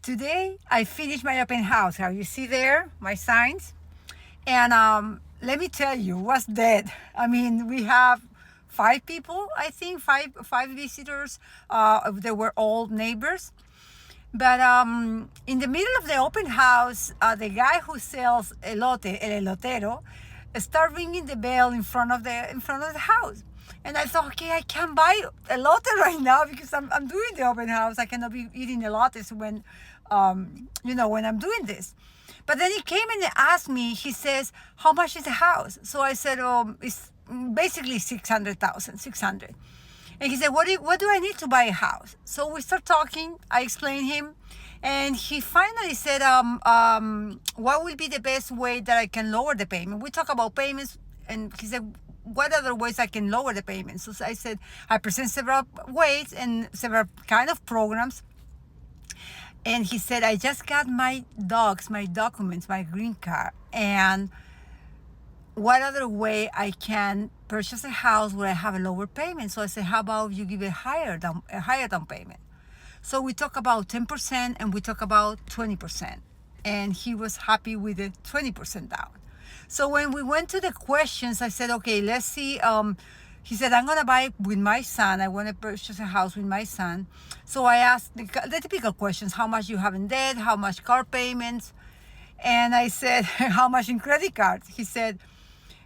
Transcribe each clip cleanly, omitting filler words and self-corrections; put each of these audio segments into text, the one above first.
Today I finished my open house. How you see there, my signs. And let me tell you, what's dead. I mean, we have 5 people, I think, five visitors. They were all neighbors. But in the middle of the open house, the guy who sells elote, el elotero, started ringing the bell in front of the house. And I thought, okay, I can't buy elote right now because I'm doing the open house. I cannot be eating elotes when when I'm doing this. But then he came and asked me. He says, "How much is the house?" So I said, it's basically 600,000. And he said, what do I need to buy a house? So we start talking. I explained him, and he finally said, what will be the best way that I can lower the payment? We talk about payments, and he said, what other ways I can lower the payments? So I said, I present several ways and several kind of programs. And he said, I just got my documents, my green card, and what other way I can purchase a house where I have a lower payment? So I said, how about you give a higher down payment? So we talk about 10% and we talk about 20%. And he was happy with the 20% down. So when we went to the questions, I said, okay, let's see. He said, I'm going to buy with my son. I want to purchase a house with my son. So I asked the typical questions: how much you have in debt, how much car payments. And I said, how much in credit cards? He said,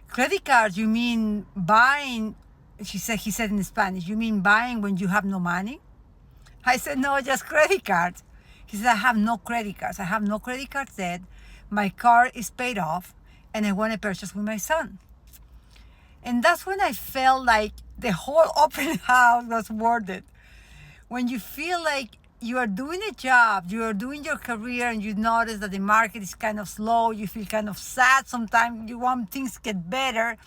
credit cards, you mean buying? He said in Spanish, you mean buying when you have no money? I said, no, just credit cards. He said, I have no credit cards. I have no credit cards debt. My car is paid off, and I want to purchase with my son. And that's when I felt like the whole open house was worth it. When you feel like you are doing a job, you are doing your career, and you notice that the market is kind of slow, you feel kind of sad sometimes, you want things to get better,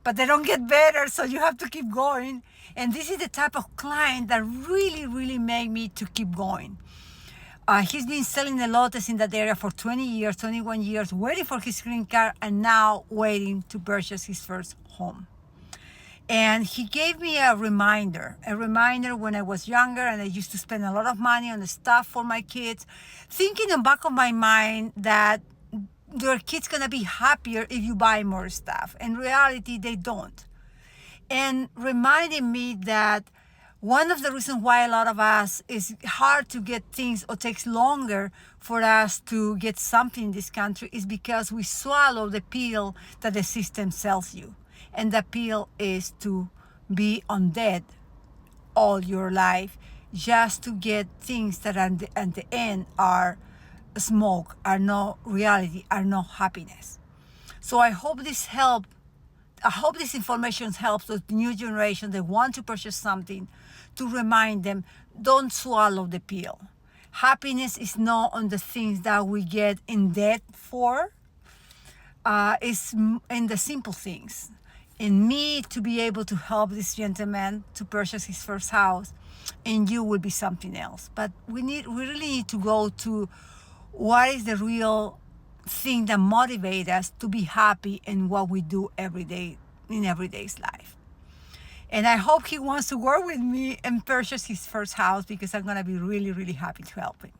but they don't get better, so you have to keep going. And this is the type of client that really, really made me to keep going. He's been selling elotes in that area for 21 years, waiting for his green card, and now waiting to purchase his first home. And he gave me a reminder when I was younger and I used to spend a lot of money on the stuff for my kids, thinking in the back of my mind that your kid's gonna be happier if you buy more stuff. In reality, they don't. And reminding me that one of the reasons why a lot of us is hard to get things or takes longer for us to get something in this country is because we swallow the pill that the system sells you. And the pill is to be on debt all your life just to get things that at the end are smoke, are no reality, are no happiness. So I hope this information helps the new generation that want to purchase something, to remind them, don't swallow the pill. Happiness is not on the things that we get in debt for. It's in the simple things. In me to be able to help this gentleman to purchase his first house, and you will be something else. But we really need to go to what is the real thing that motivates us to be happy in what we do every day, in everyday's life. And I hope he wants to work with me and purchase his first house, because I'm going to be really, really happy to help him.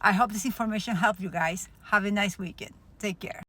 I hope this information helped you guys. Have a nice weekend. Take care.